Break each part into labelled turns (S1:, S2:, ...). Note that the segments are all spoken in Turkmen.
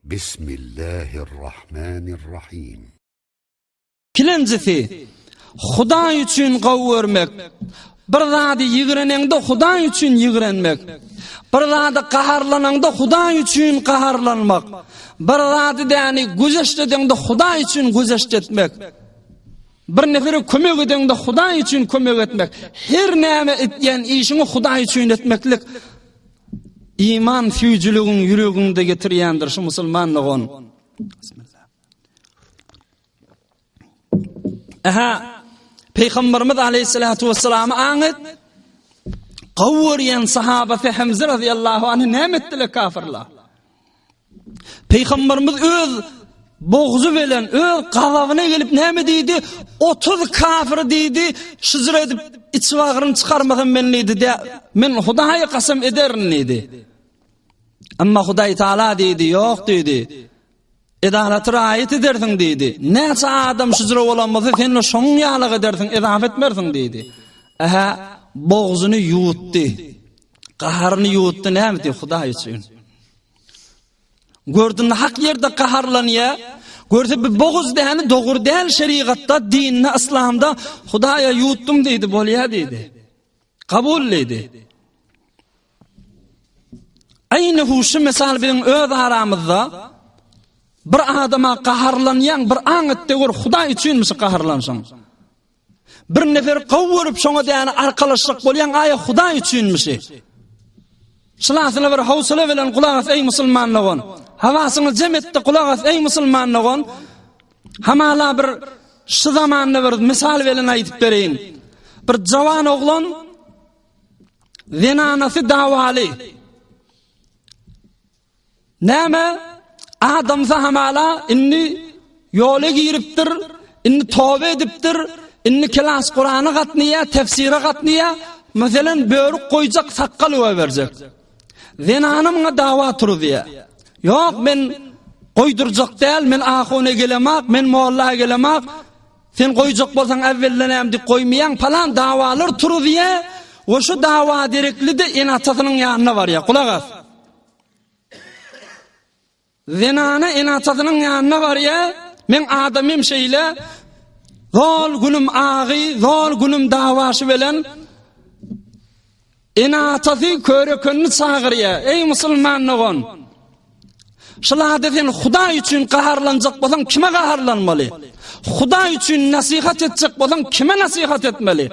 S1: Bismillahirrahmanirrahim.
S2: Kilencisi, Huday üçün gowurmek. Bir zady ýigrenende Huday üçün ýigrenmek. Bir zady gaharlananda Huday üçün gaharlanmak. Bir zady däni güzeşdedende Huday üçün güzeşt etmek. Bir nefere kömek edende Huday üçün kömek etmek. Her näme etýän işini Huday üçün etmeklik iman süýjülügiň ýüreginde getirýändir şu musulmanlygyň. Peygamberimiz aleyhissalatu vesselam aňyt gowurýan sahaba Hamza radiyallahu anhu näme etdiler kafirler. Peygamberimiz öz boğuzu bilen öz gawagyna gelip näme diýdi? 30 kafir diýdi, şyzyr edip içwagyny çykarmadan men diýdi de men Hudaýa kasam ederim diýdi. Amma Hudaý Taala diýdi, ýok diýdi. Edalat raýat ederdiň diýdi. Näçe adam şyzyr bolanmasa sen şoň ýalyk ederdiň, edap etmerdiň diýdi. Boğuzyny ýutdy. Gaharyny ýutdy näme diýdi Hudaý üçin. Gördün hak yerde gaharlanýa, görse bir boğuz däni dogry däl şeriatda, dinne, İslamda Hudaýa ýutdum diýdi, bolýa diýdi. Kabul diýdi. Aýny şu mesal bilen öz aramyzda bir adama gaharlanýan bir aňytda gör Hudaý üçin mi gaharlansaň? Bir nefer gowurup şoňa däni arkalaşyk bolýan aýa Hudaý üçinmi? Şulasyna bir hawsala bilen kulak as ey musulmanlygyn. Hawasyny jem etdi kulak as ey musulmanlygyn. Hamala bir şu zamanda bir misal bilen aýdyp bereýin. Bir jawan oglan zinanasy dawaly. Näme? Adam zahamala inni ýola giripdir, inni tawbe edipdir, inni kelas Kur'any gatnýa, tefsire gatnýa, meselem börük goýjak, sakkal we berjek. Zinanyma dawa turdy. Ýok men goýdurjak däl, men ahone gelemek, men molla gelemek. Sen goýjak bolsaň awwelden dip goýmaýan falan dawalar turdy. O şu dawa direkli de enatynyň ýanyna barýa. Kulak as. Zinana enatynyň ýanyna barýa. Men adamym şeýle zol günüm agy, zol günüm dawaşy bilen enaty körekenni çagyrýa. Ey musulmanlygyn. Şoladen Hudaý üçin gaharlanjak bolsaň kime gaharlanmaly? Hudaý üçin nasihat etjek bolsaň kime nasihat etmeli?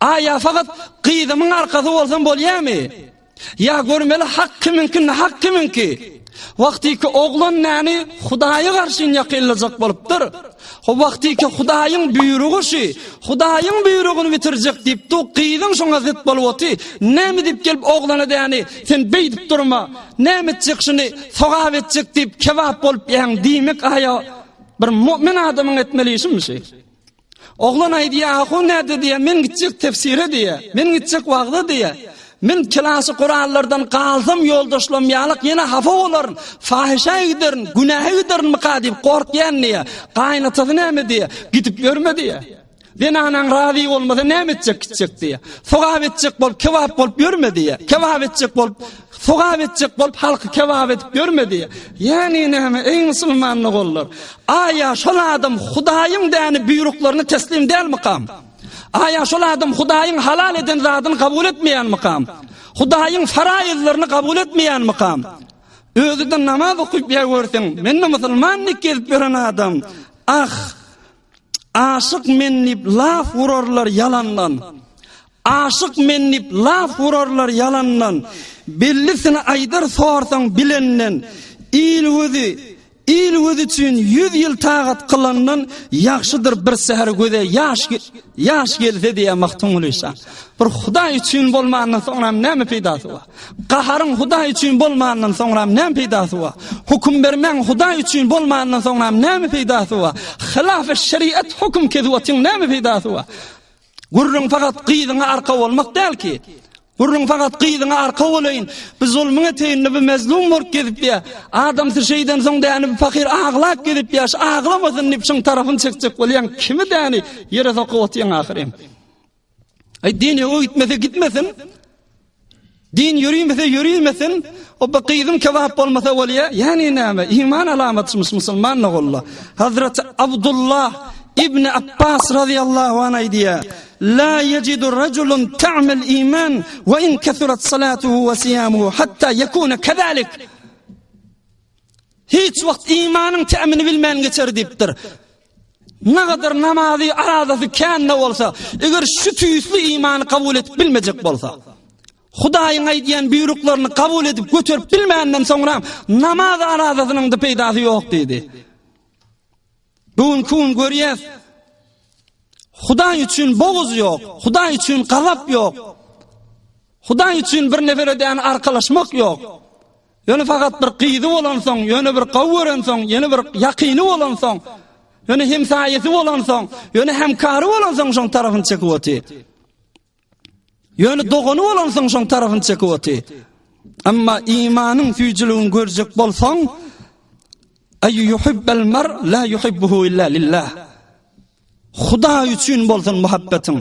S2: Aya fakat qyydymyň arkasy bolsaň bolýarmy? Ya görmeli hak kiminki? Wagtyki oglan näni Hudaýa garşy ýakynlajak bolupdyr. O wagtyki Hudaýyň büýrügi şi, Hudaýyň büýrügini bitirjek diýip tu qyýdyň şoňa zet bolupdy. Näme diýip gelip oglana däni sen beýdip durma. Näme etjek şuny sogap etjek diýip kebap bolup ýan diýmek aýa bir mümin adamyň etmeli işimi şi. Oglan aýdy ýa-hu näde diýe men gitjek tefsire diýe, men gitjek wagda diýe. Men kilasy Kur'anlardan galsam ýoldaşlarym ýalyk ýene hafa bolaryn, fahisha giderin, günaha giderin mykadip gorkýan diýe. Gaýnaty näme diýe? Gidip görmedi diýe. Zinanyň razy bolmasa näme etjek gitjek diýe. Sogap etjek bolup kebap bolup görmedi diýe. Kebap etjek bolup sogap etjek bolup halky kebap etip görmedi diýe. Ýani näme ey musulmanlyk bollar? Aýa şol adam Hudaýyň däni büýrüklaryny teslim dälmikam? Aya şol adam Hudaýyň halal eden zadyny kabul etmeýän mykam? Hudaýyň faraýyzlaryny kabul etmeýän mykam? Özüden namaz okup ýa-görseň, men musulmanlyk gelip beren adam, aşyk mennip laf urarlar yalandan. Aşyk mennip laf urarlar yalandan. Bellisini aýdyr sorsaň bilenden, il gözi üçün 100 ýyl tagat kılandan ýaşydyr bir seher göze ýaş gelse diýe maktumlysa. Bir Hudaý üçün bolmandan soňra näme peýdasy bar? Gaharyň Hudaý üçün bolmandan soňra näme peýdasy bar? Hukm bermäň Hudaý üçün bolmandan soňra näme peýdasy bar? Hilaf-ı şeriat hukm kezwatyň näme peýdasy bar? Gurrun fakat qyýdyňa arka bolmak däl ki. Gurrun fakat qyýdyňa arka bolayyn. Biz zulmüň eteýinde bir mezlum bolup gelip ýa. Adam şeýden soň däni bir fakir aglap gelip ýa. Aglamasyn diýip şoň tarabyny çekjek bolýan kimi däni ýere sokyp otýan ahirem. Ay dini o gitmese gitmesin. Din yürüymesin, o bakıydım kevap olmasa olya, yani nâme, iman alametimiz Müslüman oğullar. Hazreti Abdullah İbni Abbas radıyallahu anh diye, la yecidu raculun ta'mel iman ve in kethurat salatuhu ve siyamuhu hatta yekune kezalik. Hiç vakt imanın te'mini bilmeyen geçer deyiptir. Ne kadar namazı aradası kâne olsa, eğer şu tüyüslü imanı kabul edip bilmeyecek olsa, Hudaýyň aýdýan buyruklarını kabul edip götürüp bilməyenden soňra namaz aradasynyň da peýdasy ýok dedi. Bugün kun görýäs. Hudaý üçin boğuz ýok, Hudaý üçin galap ýok. Hudaý üçin bir nefere diýen arkalaşmak ýok. Ýöne fakat bir qyýdy bolan soň, ýöne bir gowuran soň, ýöne bir ýakyny bolan soň, ýöne hemsaýaty bolan soň, ýöne hemkary bolan soň şoň tarapyny çekip oty. Ýöne dogany bolan soň şoň tarapyny çekip oty. Amma imanyň süýjüligini görjek bolsaň, ay yuhibbul mar la yuhibbuhu illa lillah. Hudaý üçin bolsun muhabbetin.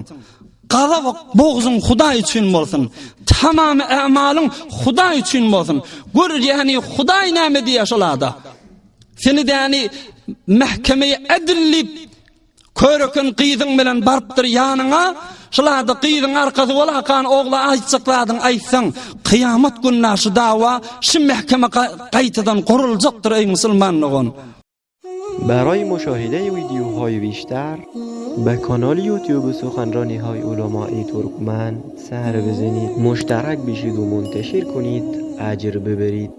S2: Galap boğuzun Hudaý üçin bolsun. Tamamy amalyň Hudaý üçin bolsun. Gör ýani Hudaý näme diýär şolada. Seni däni mahkemeye edillip körükün qyýdyň bilen barpdyr ýanyňa, şolada qyýdyň arkasy bolakan ogla aýtsakladyň aýtsaň, kıyamet gününe şu dawa şu mahkeme gaýtadan guruljakdyr ey musulmanlaryň.
S3: برای مشاهده ویدیوهای بیشتر به کانال یوتیوب سخنرانی‌های علماء ترکمن سر بزنید، مشترک بشید و منتشر کنید، اجر ببرید.